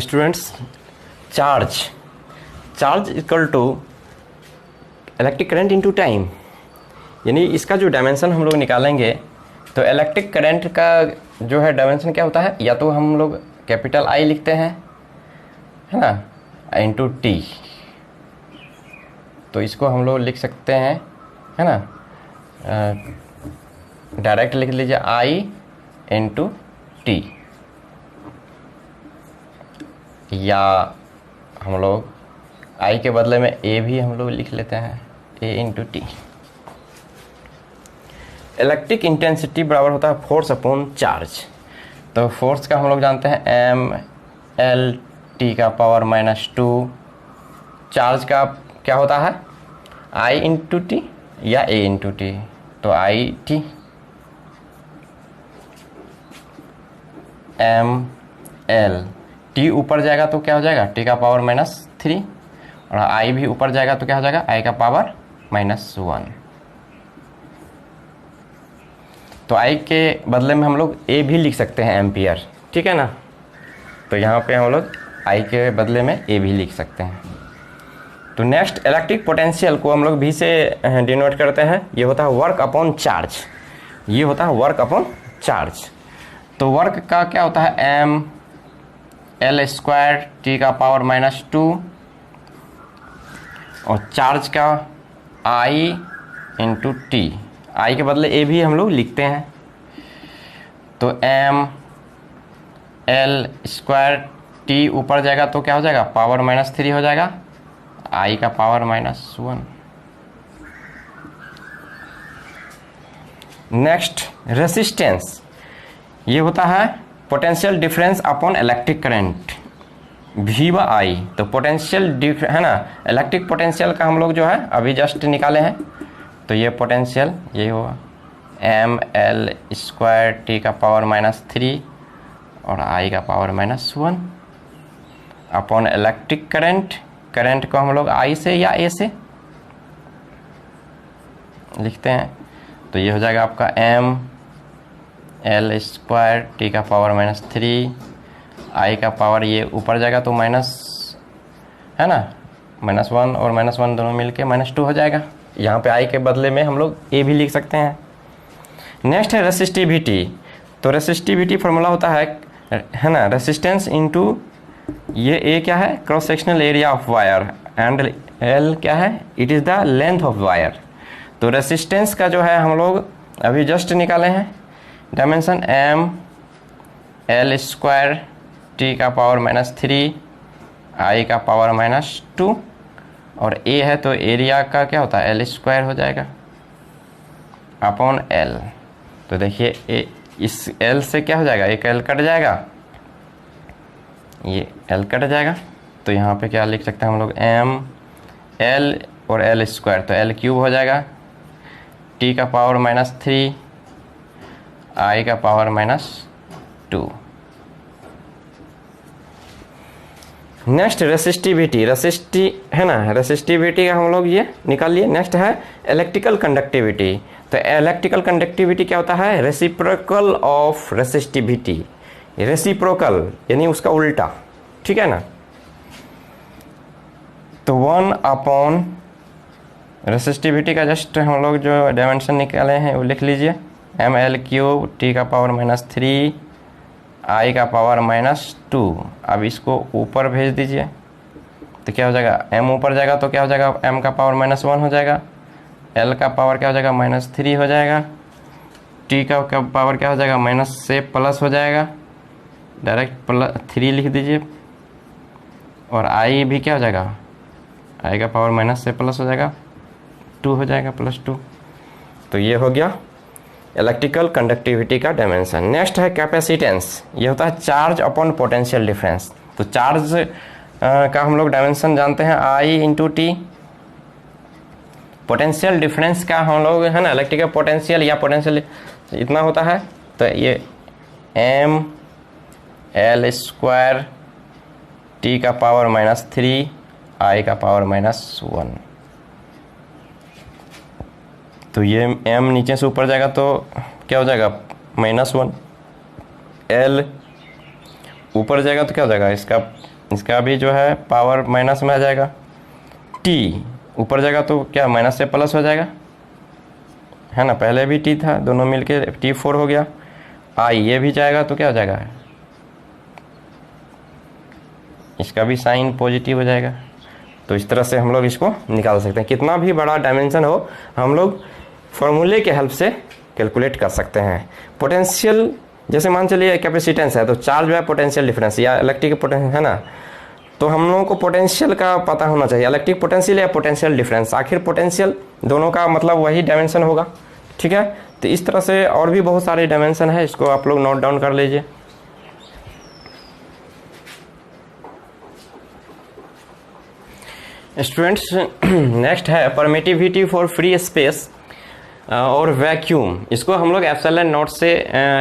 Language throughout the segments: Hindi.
Students, charge equal to electric current into time, यानी इसका जो डायमेंशन हम लोग निकालेंगे तो इलेक्ट्रिक करंट का जो है डायमेंशन क्या होता है, या तो हम लोग कैपिटल आई लिखते हैं, है ना, इनटू टी। तो इसको हम लोग लिख सकते हैं, है ना, डायरेक्ट लिख लीजिए आई इनटू टी, या हम लोग आई के बदले में ए भी हम लोग लिख लेते हैं, ए इंटू टी। इलेक्ट्रिक इंटेंसिटी बराबर होता है फोर्स अपॉन चार्ज। तो फोर्स का हम लोग जानते हैं एम एल टी का पावर -2। चार्ज का क्या होता है, आई इंटू टी या ए इंटू टी। तो I T M L, T ऊपर जाएगा तो क्या हो जाएगा, टी का पावर -3, और आई भी ऊपर जाएगा तो क्या हो जाएगा, आई का पावर -1। तो आई के बदले में हम लोग ए भी लिख सकते हैं, एम्पियर, ठीक है ना। तो यहाँ पे हम लोग आई के बदले में ए भी लिख सकते हैं। तो नेक्स्ट, इलेक्ट्रिक पोटेंशियल को हम लोग भी से डिनोट करते हैं, ये होता है वर्क अपॉन चार्ज। ये होता है वर्क अपॉन चार्ज। तो वर्क का क्या होता है, एम एल स्क्वायर टी का पावर -2, और चार्ज का आई इंटू टी। आई के बदले ए भी हम लोग लिखते हैं। तो एम एल स्क्वायर टी ऊपर जाएगा तो क्या हो जाएगा, पावर -3 हो जाएगा, आई का पावर -1। Next, resistance. ये होता है potential difference upon electric current, V व आई। तो पोटेंशियल है ना, इलेक्ट्रिक पोटेंशियल का हम लोग जो है अभी जस्ट निकाले हैं। तो ये पोटेंशियल ये होगा एम एल स्क्वायर टी का पावर -3 और आई का power -1 upon electric current. Current को हम लोग आई से या ए से लिखते हैं। तो ये हो जाएगा आपका एम एल स्क्वायर टी का पावर -3, आई का पावर ये ऊपर जाएगा तो माइनस, है ना, -1 और -1 दोनों मिलके -2 हो जाएगा। यहाँ पे आई के बदले में हम लोग ए भी लिख सकते हैं। नेक्स्ट है रेसिस्टिविटी। तो रेसिस्टिविटी फॉर्मूला होता है ना, रेसिस्टेंस इनटू ये ए क्या है, cross sectional area of wire, and L क्या है, it is the length of wire. तो रेसिस्टेंस का जो है हम लोग अभी जस्ट निकाले हैं dimension, M L square T का पावर -3, आई का पावर -2, और ए है तो एरिया का क्या होता है, एल स्क्वायर हो जाएगा अपॉन एल। तो देखिए ए इस एल से क्या हो जाएगा, एक एल कट जाएगा, ये एल कट जाएगा। तो यहाँ पे क्या लिख सकते हैं हम लोग, एम एल और एल स्क्वायर, तो एल क्यूब हो जाएगा, टी का पावर -3, आई का पावर -2। नेक्स्ट रेसिस्टिविटी, है ना, रेसिस्टिविटी का हम लोग ये निकाल लिए। नेक्स्ट है इलेक्ट्रिकल कंडक्टिविटी। तो इलेक्ट्रिकल कंडक्टिविटी क्या होता है, रेसिप्रोकल ऑफ रेसिस्टिविटी। रेसिप्रोकल यानी उसका उल्टा, ठीक है ना। तो 1 अपॉन रेसिस्टिविटी का जस्ट हम लोग जो डायमेंशन निकाले हैं वो लिख लीजिए, एम एल क्यूब टी का पावर -3, आई का पावर -2। अब इसको ऊपर भेज दीजिए तो क्या हो जाएगा, एम ऊपर जाएगा तो क्या हो जाएगा, एम का पावर -1 हो जाएगा, एल का पावर क्या हो जाएगा, -3 हो जाएगा, टी का पावर क्या हो जाएगा, माइनस से प्लस हो जाएगा, डायरेक्ट +3 लिख दीजिए, और आई भी क्या हो जाएगा, आई का पावर माइनस से प्लस हो जाएगा, 2 हो जाएगा, +2। तो ये हो गया इलेक्ट्रिकल कंडक्टिविटी का डायमेंशन। नेक्स्ट है कैपेसिटेंस। ये होता है चार्ज अपॉन पोटेंशियल डिफरेंस। तो चार्ज का हम लोग डायमेंशन जानते हैं, आई इंटू टी। पोटेंशियल डिफरेंस का हम लोग, है ना, इलेक्ट्रिकल पोटेंशियल या पोटेंशियल इतना होता है। तो ये एम एल स्क्वायर टी का पावर -3, आई का पावर -1। तो ये m नीचे से ऊपर जाएगा तो क्या हो जाएगा, -1। l ऊपर जाएगा तो क्या हो जाएगा, इसका इसका भी जो है पावर माइनस में आ जाएगा, टी ऊपर जाएगा तो क्या माइनस से प्लस हो जाएगा, है ना, पहले भी टी था, दोनों मिलके T4 हो गया। आई ये भी जाएगा तो क्या हो जाएगा, इसका भी साइन पॉजिटिव हो जाएगा। तो इस तरह से हम लोग इसको निकाल सकते हैं, कितना भी बड़ा डायमेंशन हो हम लोग फॉर्मूले के हेल्प से कैलकुलेट कर सकते हैं। पोटेंशियल जैसे मान चलिए कैपेसिटेंस है तो चार्ज है पोटेंशियल डिफरेंस या इलेक्ट्रिक पोटेंशियल है ना, तो हम लोगों को पोटेंशियल का पता होना चाहिए, इलेक्ट्रिक पोटेंशियल या पोटेंशियल डिफरेंस, आखिर पोटेंशियल दोनों का मतलब वही डायमेंशन होगा। ठीक है, तो इस तरह से और भी बहुत सारे डायमेंशन है, इसको आप लोग नोट डाउन कर लीजिए। स्टूडेंट्स नेक्स्ट है परमिटिविटी फॉर फ्री स्पेस और वैक्यूम, इसको हम लोग एप्सिलॉन नॉट से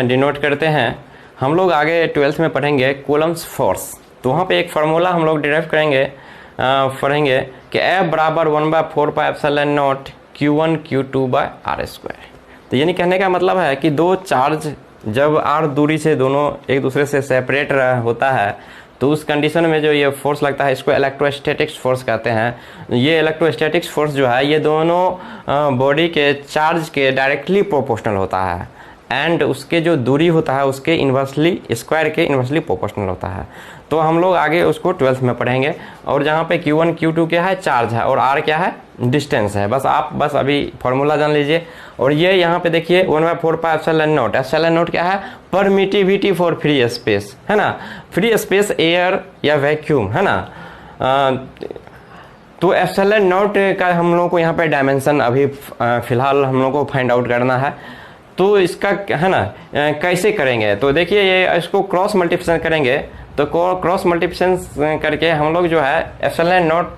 डिनोट करते हैं। हम लोग आगे 12th में पढ़ेंगे कूलम्ब्स फोर्स, तो वहाँ पे एक फार्मूला हम लोग डिराइव करेंगे, पढ़ेंगे कि F बराबर 1/4 pi epsilon naught Q1 Q2 by R square. तो यानी कहने का मतलब है कि दो चार्ज जब r दूरी से दोनों एक दूसरे से सेपरेट होता है तो उस कंडीशन में जो ये फोर्स लगता है इसको इलेक्ट्रोस्टैटिक्स फोर्स कहते हैं। ये इलेक्ट्रोस्टैटिक्स फोर्स जो है ये दोनों बॉडी के चार्ज के डायरेक्टली प्रोपोर्शनल होता है एंड उसके जो दूरी होता है उसके इन्वर्सली स्क्वायर के इन्वर्सली प्रोपोर्शनल होता है। तो हम लोग आगे उसको 12th में पढ़ेंगे। और जहाँ पे Q1 Q2 क्या है, चार्ज है, और R क्या है, डिस्टेंस है। बस अभी फॉर्मूला जान लीजिए। और ये यहाँ पे देखिए 1/4 pi epsilon not, epsilon not क्या है, परमिटिविटी फॉर फ्री स्पेस, है ना, फ्री स्पेस एयर या वैक्यूम, है ना। तो एप्सिलॉन नॉट का हम लोगों को यहाँ पे डायमेंशन अभी फिलहाल हम लोगों को फाइंड आउट करना है। तो इसका है ना कैसे करेंगे, तो देखिए ये इसको क्रॉस मल्टीप्लिकेशन करेंगे, तो क्रॉस मल्टीप्लिकेशन करके हम लोग जो है एप्सिलॉन नॉट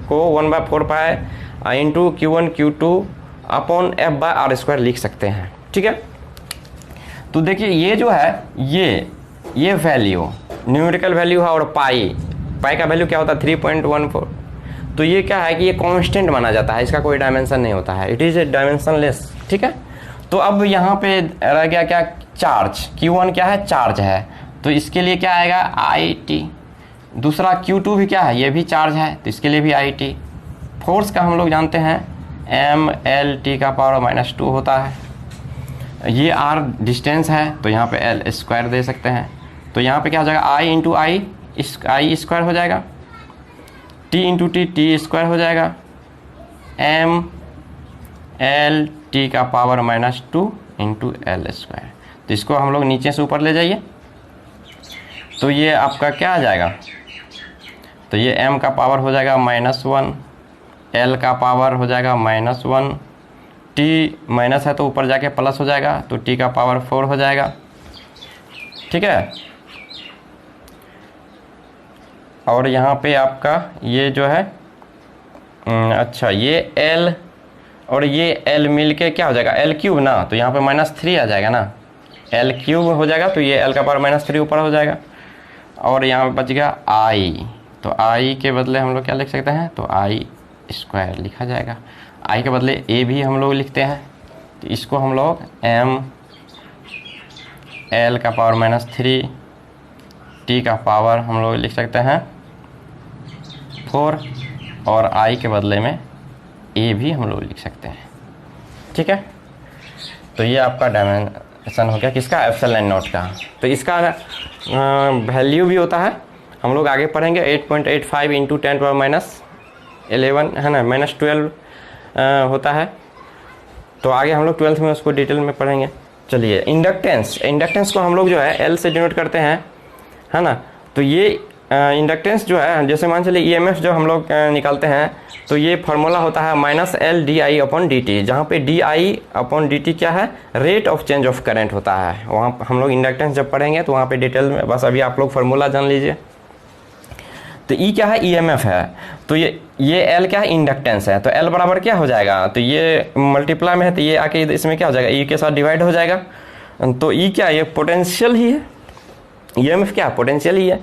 को 1/4 pi into Q1 Q2 upon F by R square लिख सकते हैं। ठीक है, तो देखिए ये जो है ये वैल्यू न्यूमेरिकल वैल्यू है, और पाई का वैल्यू क्या होता है 3.14। तो ये क्या है कि ये कांस्टेंट माना जाता है, इसका कोई डायमेंशन नहीं होता है, इट इज ए डायमेंशनलेस। ठीक है, तो अब यहाँ पे रह गया क्या, चार्ज, Q1 क्या है, चार्ज है, तो इसके लिए क्या आएगा IT। दूसरा Q2 भी क्या है, ये भी चार्ज है, तो इसके लिए भी IT। फोर्स का हम लोग जानते हैं mLT का पावर -2 होता है। ये R डिस्टेंस है, तो यहाँ पे L स्क्वायर दे सकते हैं। तो यहाँ पे क्या हो जाएगा I into I, I square हो जाएगा, T इंटू T स्क्वायर हो जाएगा, mLT का पावर -2 इंटू L स्क्वायर। तो इसको हम लोग नीचे से ऊपर ले जाइए, तो ये आपका क्या आ जाएगा, तो ये m का पावर हो जाएगा -1, L का पावर हो जाएगा -1, T माइनस है तो ऊपर जाके प्लस हो जाएगा, तो T का पावर 4 हो जाएगा। ठीक है, और यहाँ पे आपका ये जो है अच्छा ये L और ये L मिल के क्या हो जाएगा L³ ना, तो यहाँ पे -3 आ जाएगा ना, L³ हो जाएगा, तो ये L का पावर -3 ऊपर हो जाएगा। और यहाँ पे बच गया I, तो I के बदले हम लोग क्या लिख सकते हैं, तो I स्क्वायर लिखा जाएगा। I के बदले A भी हम लोग लिखते हैं, तो इसको हम लोग m L का पावर -3 T का पावर हम लोग लिख सकते हैं 4, और I के बदले में A भी हम लोग लिख सकते हैं। ठीक है, तो ये आपका डायमेंशन हो गया किसका, एप्सिलॉन नॉट का। तो इसका वैल्यू भी होता है, हम लोग आगे पढ़ेंगे 8.85 इंटू 10⁻11 है ना, -12 होता है। तो आगे हम लोग 12th में उसको डिटेल में पढ़ेंगे। चलिए इंडक्टेंस को हम लोग जो है L से डिनोट करते हैं, है ना। तो ये इंडक्टेंस जो है, जैसे मान चलिए EMF जो हम लोग निकालते हैं, तो ये फार्मूला होता है -LdI/dt, जहाँ पे dI/dt क्या है, rate of change of current होता है। वहाँ हम लोग इंडक्टेंस जब पढ़ेंगे तो वहाँ पे डिटेल में, बस अभी आप लोग फार्मूला जान लीजिए। तो E क्या है, EMF है, तो ये L क्या है, इंडक्टेंस है, तो L बराबर क्या हो जाएगा, तो ये मल्टीप्लाई में है, तो ये आके इसमें क्या हो जाएगा, E के साथ डिवाइड हो जाएगा। तो E क्या है, ये पोटेंशियल ही है, EMF क्या है, पोटेंशियल ही है।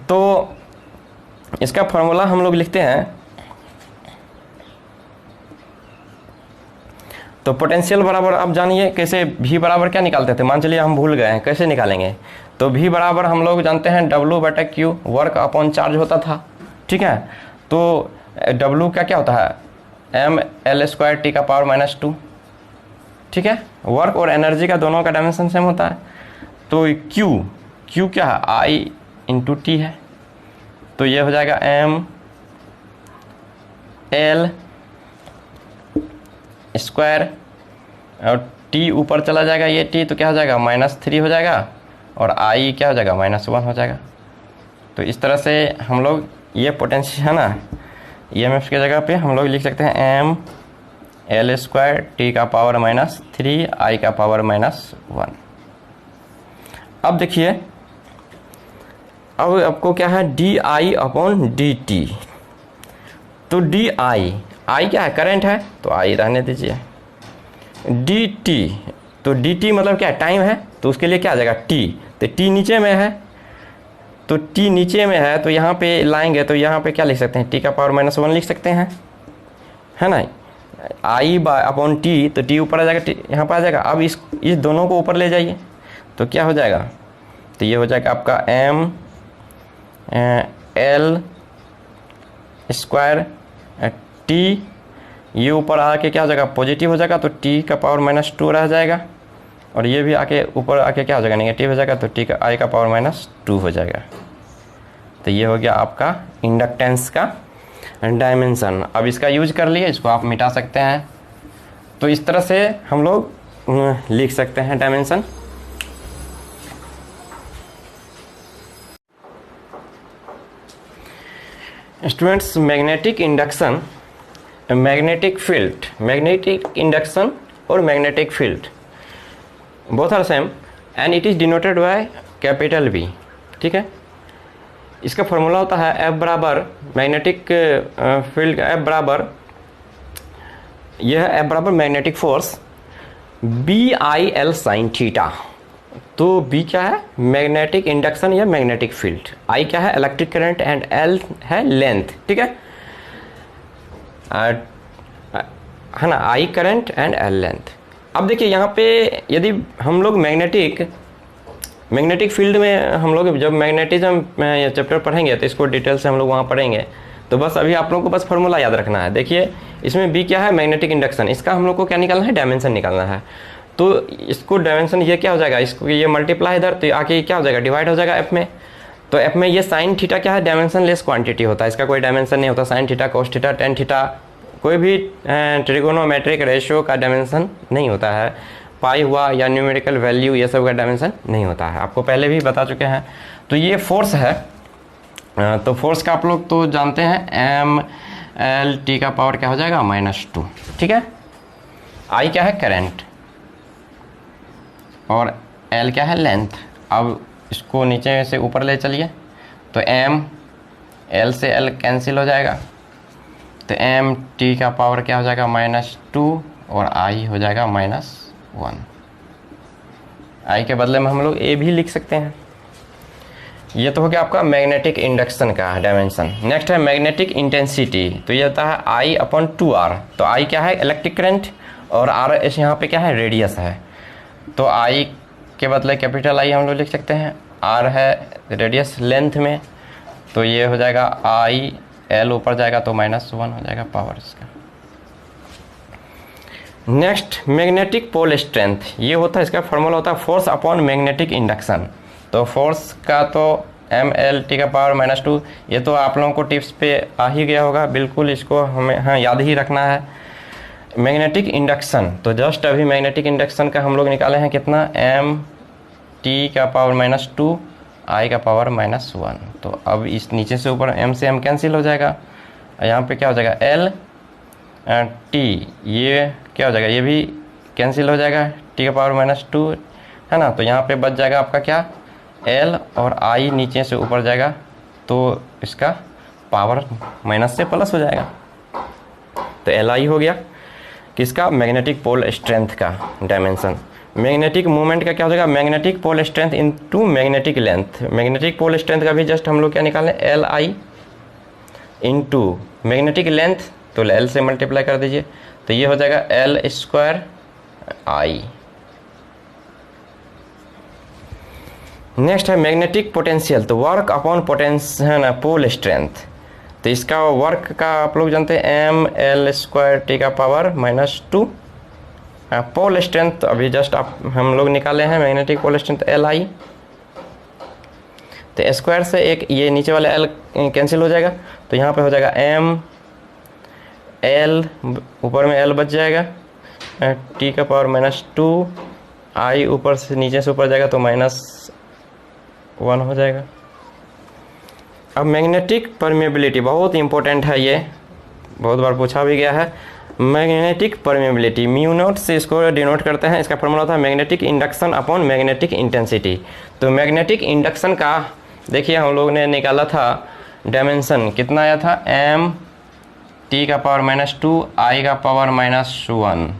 तो इसका फार्मूला हम लोग लिखते हैं, तो पोटेंशियल बराबर आप जानिए कैसे, V बराबर क्या निकालते थे, मान चलिए हम भूल गए हैं, कैसे निकालेंगे। तो V बराबर हम लोग जानते हैं W/Q वर्क अपॉन चार्ज होता था, ठीक है। तो W का क्या होता है, mL²T⁻², ठीक है। वर्क और एनर्जी का दोनों का डायमेंशन सेम होता है। तो Q क्या है, I/T है, तो ये हो जाएगा mL² और T ऊपर चला जाएगा, ये T तो क्या हो जाएगा -3 हो जाएगा, और I क्या हो जाएगा -1 हो जाएगा। तो इस तरह से हम लोग ये पोटेंशियल है ना, EMF की जगह पे हम लोग लिख सकते हैं mL²T⁻³ I⁻⁻1। अब देखिए, अब आपको क्या है DI/dt। तो I क्या है, करंट है, तो I रहने दीजिए। dt, तो dt मतलब क्या है, टाइम है, तो उसके लिए क्या आ जाएगा t, तो t नीचे में है, तो t नीचे में है, तो यहाँ पे लाएंगे तो यहाँ पे क्या लिख सकते हैं, T⁻⁻1 लिख सकते हैं, है ना। I/T, तो t ऊपर आ जाएगा, यहाँ पर आ जाएगा। अब इस दोनों को ऊपर ले जाइए तो क्या हो जाएगा, तो ये हो जाएगा आपका mL²T, ये ऊपर आके क्या हो जाएगा, पॉजिटिव हो जाएगा, तो T⁻² रह जाएगा, और ये भी आके ऊपर आके क्या हो जाएगा, नेगेटिव हो जाएगा, तो I⁻² हो जाएगा। तो ये हो गया आपका इंडक्टेंस का डायमेंशन। अब इसका यूज कर लिए, इसको आप मिटा सकते हैं। तो इस तरह से हम लोग लिख सकते हैं dimension. Students, magnetic induction, magnetic field, magnetic induction और magnetic field both are same and it is denoted by capital B, ठीक है। इसका फॉर्मूला होता है F बराबर मैग्नेटिक फील्ड, F बराबर, यह है F बराबर magnetic force BI/L sin theta. तो B क्या है, मैग्नेटिक इंडक्शन या मैग्नेटिक फील्ड, I क्या है, इलेक्ट्रिक करंट, एंड L है लेंथ, ठीक है ना, I current and L length. अब देखिए यहाँ पे यदि हम लोग मैग्नेटिक फील्ड में हम लोग जब मैग्नेटिज्म चैप्टर पढ़ेंगे तो इसको डिटेल से हम लोग वहाँ पढ़ेंगे। तो बस अभी आप लोगों को बस फॉर्मूला याद रखना है। देखिए इसमें B क्या है, मैग्नेटिक इंडक्शन, इसका हम लोग को क्या निकालना है, डायमेंशन निकालना है। तो इसको डायमेंशन ये क्या हो जाएगा, इसको ये मल्टीप्लाई इधर, तो आके क्या हो जाएगा, डिवाइड हो जाएगा F में। तो F में ये साइन थीटा क्या है, डायमेंशन लेस क्वांटिटी होता है, इसका कोई डायमेंशन नहीं होता। Sine theta, cos theta, tan theta, कोई भी ट्रिगोनोमेट्रिक रेशियो का डायमेंशन नहीं होता है। पाई हुआ या न्यूमेरिकल वैल्यू, ये सब का डायमेंशन नहीं होता है, आपको पहले भी बता चुके हैं। तो ये फोर्स है, तो फोर्स का आप लोग तो जानते हैं mL/T का पावर क्या हो जाएगा, -2, ठीक है। I क्या है, करंट, और L क्या है, लेंथ। अब इसको नीचे से ऊपर ले चलिए, तो L से L कैंसिल हो जाएगा, तो mT का पावर क्या हो जाएगा, -2, और I हो जाएगा -1। I के बदले में हम लोग A भी लिख सकते हैं। ये तो हो गया आपका मैग्नेटिक इंडक्शन का डायमेंशन। नेक्स्ट है मैग्नेटिक इंटेंसिटी, तो ये होता है I/2R। तो I क्या है, इलेक्ट्रिक करंट, और R इस यहाँ पे क्या है, रेडियस है। तो I के बदले कैपिटल I हम लोग लिख सकते हैं, R है रेडियस लेंथ में, तो ये हो जाएगा I, L ऊपर जाएगा तो -1 हो जाएगा पावर इसका। नेक्स्ट मैग्नेटिक पोल स्ट्रेंथ, ये होता है, इसका फॉर्मूला होता है फोर्स अपॉन मैग्नेटिक इंडक्शन। तो फोर्स का तो mL/T का पावर -2, ये तो आप लोगों को टिप्स पे आ ही गया होगा, बिल्कुल इसको हमें याद ही रखना है। मैग्नेटिक इंडक्शन, तो जस्ट अभी मैग्नेटिक इंडक्शन का हम लोग निकाले हैं कितना, mT का पावर -2, I का पावर -1। तो अब इस नीचे से ऊपर m से m कैंसिल हो जाएगा, यहाँ पे क्या हो जाएगा, L/T, ये क्या हो जाएगा, ये भी कैंसिल हो जाएगा, T का पावर -2, है ना। तो यहाँ पे बच जाएगा आपका क्या, L, और I नीचे से ऊपर जाएगा, तो इसका पावर माइनस से प्लस हो जाएगा, तो Li हो गया किसका, मैग्नेटिक पोल स्ट्रेंथ का डायमेंशन। मैग्नेटिक मूवमेंट का क्या हो जाएगा, magnetic pole strength into magnetic length. Magnetic pole strength का भी जस्ट हम लोग क्या निकालें, Li इनटू मैग्नेटिक लेंथ, तो L से मल्टीप्लाई कर दीजिए, तो ये हो जाएगा L² आई। नेक्स्ट है मैग्नेटिक पोटेंशियल, तो वर्क अपॉन पोटेंशियल है ना पोल स्ट्रेंथ। तो इसका वर्क का आप लोग जानते हैं एम एल स्क्वायर टी का पावर -2। पोल स्ट्रेंथ अभी जस्ट आप हम लोग निकाले हैं, magnetic pole strength L I. तो स्क्वायर से एक ये नीचे वाला एल कैंसिल हो जाएगा, तो यहाँ पे हो जाएगा एम एल, ऊपर में एल बच जाएगा, टी का पावर -2, आई ऊपर से नीचे से ऊपर जाएगा तो -1 हो जाएगा। अब मैग्नेटिक परमेबिलिटी बहुत इंपॉर्टेंट है, ये बहुत बार पूछा भी गया है। मैग्नेटिक परमेबिलिटी म्यू नॉट से इसको डिनोट करते हैं। इसका फॉर्मूला होता है magnetic induction upon magnetic intensity. तो मैग्नेटिक इंडक्शन का देखिए हम लोग ने निकाला था डायमेंशन, कितना आया था, एम टी का पावर -2 आई का पावर -1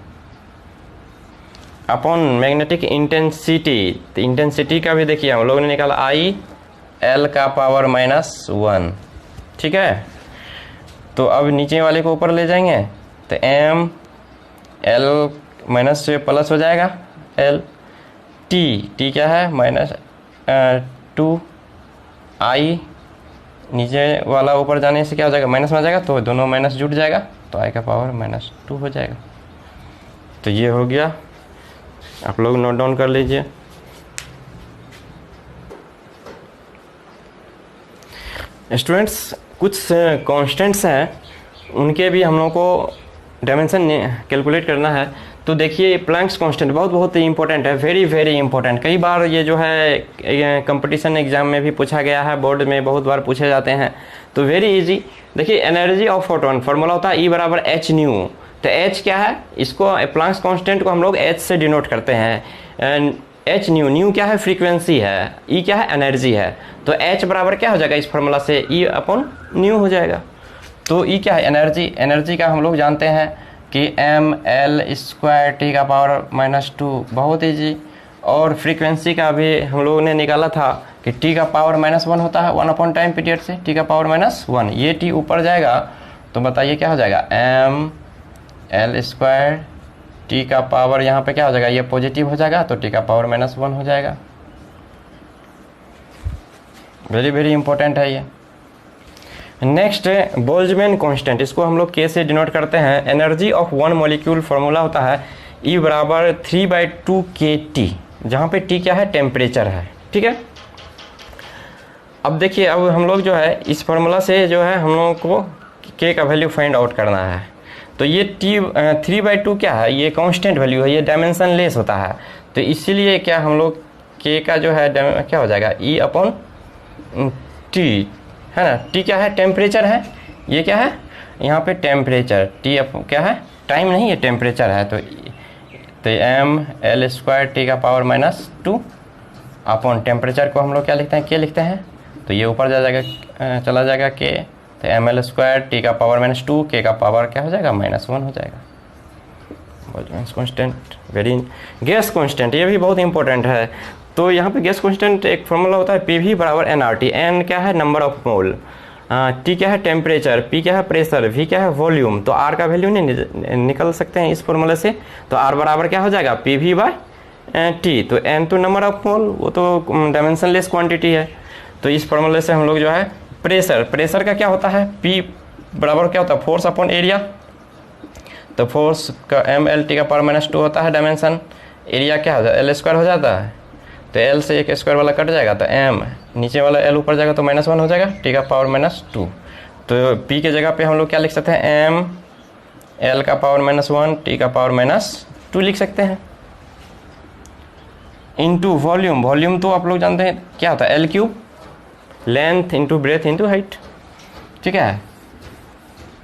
अपॉन मैग्नेटिक इंटेंसिटी। तो इंटेंसिटी का भी देखिए हम लोग ने निकाला आई एल का पावर -1, ठीक है। तो अब नीचे वाले को ऊपर ले जाएंगे, तो एम एल माइनस से प्लस हो जाएगा एल, टी क्या है -2 आई, नीचे वाला ऊपर जाने से क्या हो जाएगा, माइनस में आ जाएगा, तो दोनों माइनस जुट जाएगा, तो आई का पावर -2 हो जाएगा। तो ये हो गया, आप लोग नोट डाउन कर लीजिए। स्टूडेंट्स कुछ कांस्टेंट्स हैं, उनके भी हम लोग को डायमेंशन कैलकुलेट करना है। तो देखिए प्लैंक्स कांस्टेंट बहुत ही इंपॉर्टेंट है, वेरी इंपॉर्टेंट। कई बार ये जो है कंपटीशन एग्जाम में भी पूछा गया है, बोर्ड में बहुत बार पूछे जाते हैं। तो वेरी इजी, देखिए एनर्जी ऑफ फोटोन फॉर्मूला होता है E बराबर एच न्यू। तो एच क्या है, इसको प्लैंक्स कांस्टेंट को हम लोग एच से डिनोट करते हैं। एच न्यू क्या है, फ्रीक्वेंसी है, ई क्या है, एनर्जी है। तो एच बराबर क्या हो जाएगा इस फार्मूला से, ई अपॉन न्यू हो जाएगा। तो ई क्या है, एनर्जी का हम लोग जानते हैं कि एम एल स्क्वायर टी का पावर -2, बहुत ईजी। और फ्रीक्वेंसी का भी हम लोगों ने निकाला था कि टी का पावर -1 होता है 1 अपॉन टाइम पीरियड से, टी का पावर -1। ये टी ऊपर जाएगा तो बताइए क्या हो जाएगा, एम एल स्क्वायर टी का पावर, यहाँ पे क्या हो जाएगा, ये पॉजिटिव हो जाएगा, तो टी का पावर -1 हो जाएगा। वेरी इंपॉर्टेंट है ये। नेक्स्ट बोल्ट्जमैन कांस्टेंट, इसको हम लोग के से डिनोट करते हैं। Energy of one molecule formula होता है E बराबर 3/2 kT, जहाँ पे T क्या है, टेम्परेचर है, ठीक है। अब देखिए, अब हम लोग जो है इस फार्मूला से जो है हम लोगों को K का वैल्यू फाइंड आउट करना है। तो ये 3/2 क्या है, ये कांस्टेंट वैल्यू है, ये डायमेंशन लेस होता है। तो इसीलिए क्या हम लोग K का जो है क्या हो जाएगा, E अपॉन T, है ना। T क्या है, टेम्परेचर है, ये क्या है यहाँ पे टेम्परेचर, T क्या है, टाइम नहीं, ये टेम्परेचर है। तो एम एल स्क्वायर टी का पावर -2 अपॉन टेम्परेचर को हम लोग क्या लिखते हैं, K लिखते हैं। तो ये ऊपर जा जाएगा, चला जाएगा K, तो एम एल स्क्वायर टी का पावर -2, K का पावर क्या हो जाएगा, -1 हो जाएगा। बोल्ट्जमैन कांस्टेंट, गैस कांस्टेंट, ये भी बहुत इंपॉर्टेंट है। तो यहाँ पे गैस कांस्टेंट एक फॉर्मूला होता है PV बराबर nRT। n क्या है, नंबर ऑफ मोल, T क्या है, टेम्परेचर, P क्या है, प्रेशर, V क्या है, वॉल्यूम। तो R का वैल्यू नहीं निकल सकते हैं इस फॉर्मूले से। तो R बराबर क्या हो जाएगा, PV बाय T। तो n तो नंबर ऑफ मोल, वो तो डायमेंशन लेस क्वान्टिटी है। तो इस फॉर्मूले से हम लोग जो है प्रेशर का क्या होता है, P बराबर क्या होता है, फोर्स अपॉन एरिया। तो फोर्स का MLT का पावर -2 होता है डायमेंशन, एरिया क्या हो जाता है, L स्क्वायर हो जाता है। तो L से एक स्क्वायर वाला कट जाएगा, तो M नीचे वाला L ऊपर जाएगा तो -1 हो जाएगा, T का पावर -2। तो P के जगह पे हम लोग क्या लिख सकते हैं, M L का पावर -1 T का पावर -2 लिख सकते हैं। इंटू वॉल्यूम तो आप लोग जानते हैं क्या होता है, L3, length into breadth into height, ठीक है।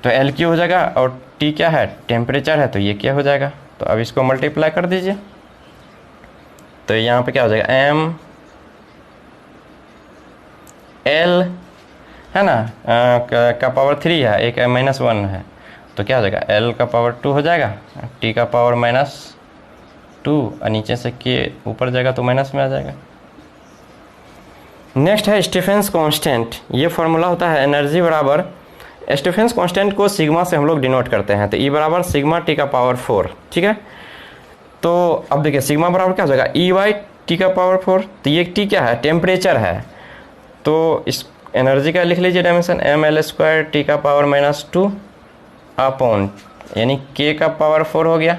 तो L3 हो जाएगा, और T क्या है, टेम्परेचर है, तो ये क्या हो जाएगा। तो अब इसको मल्टीप्लाई कर दीजिए, तो यहाँ पे क्या हो जाएगा, M L है ना का पावर 3 है, एक -1 है, तो क्या हो जाएगा, L का पावर 2 हो जाएगा, T का पावर -2, और नीचे से K ऊपर जाएगा तो माइनस में आ जाएगा। नेक्स्ट है स्टीफेंस कांस्टेंट। ये फॉर्मूला होता है एनर्जी बराबर, स्टीफेंस कांस्टेंट को सिग्मा से हम लोग डिनोट करते हैं। तो E बराबर सिग्मा T का पावर 4, ठीक है। तो अब देखिए सिग्मा बराबर क्या हो जाएगा, ई वाई टी का पावर 4। तो ये टी क्या है, टेम्परेचर है। तो इस एनर्जी का लिख लीजिए dimension M L square T का पावर -2 अपॉन यानी के का पावर 4 हो गया।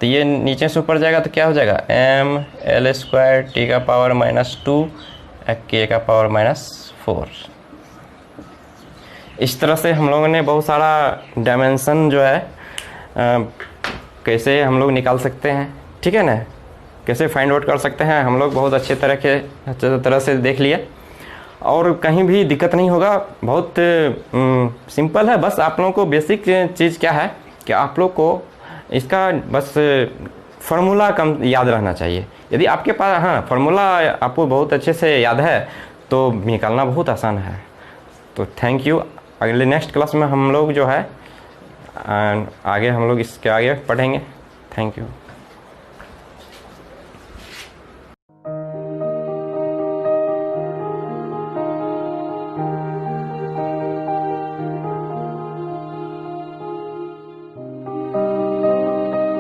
तो ये नीचे से ऊपर जाएगा तो क्या हो जाएगा, एम एल स्क्वायर टी का पावर -2 के का पावर -4। इस तरह से हम लोगों ने बहुत सारा डायमेंशन जो है कैसे हम लोग निकाल सकते हैं, ठीक है ना, कैसे फाइंड आउट कर सकते हैं, हम लोग बहुत अच्छे तरह से देख लिए और कहीं भी दिक्कत नहीं होगा। बहुत सिंपल है। बस आप लोगों को बेसिक चीज़ क्या है कि आप लोग को इसका बस फार्मूला कम याद रहना चाहिए। यदि आपके पास फार्मूला आपको बहुत अच्छे से याद है तो निकालना बहुत आसान है। तो थैंक यू। अगले नेक्स्ट क्लास में हम लोग जो है आगे हम लोग इसके आगे पढ़ेंगे। Thank you.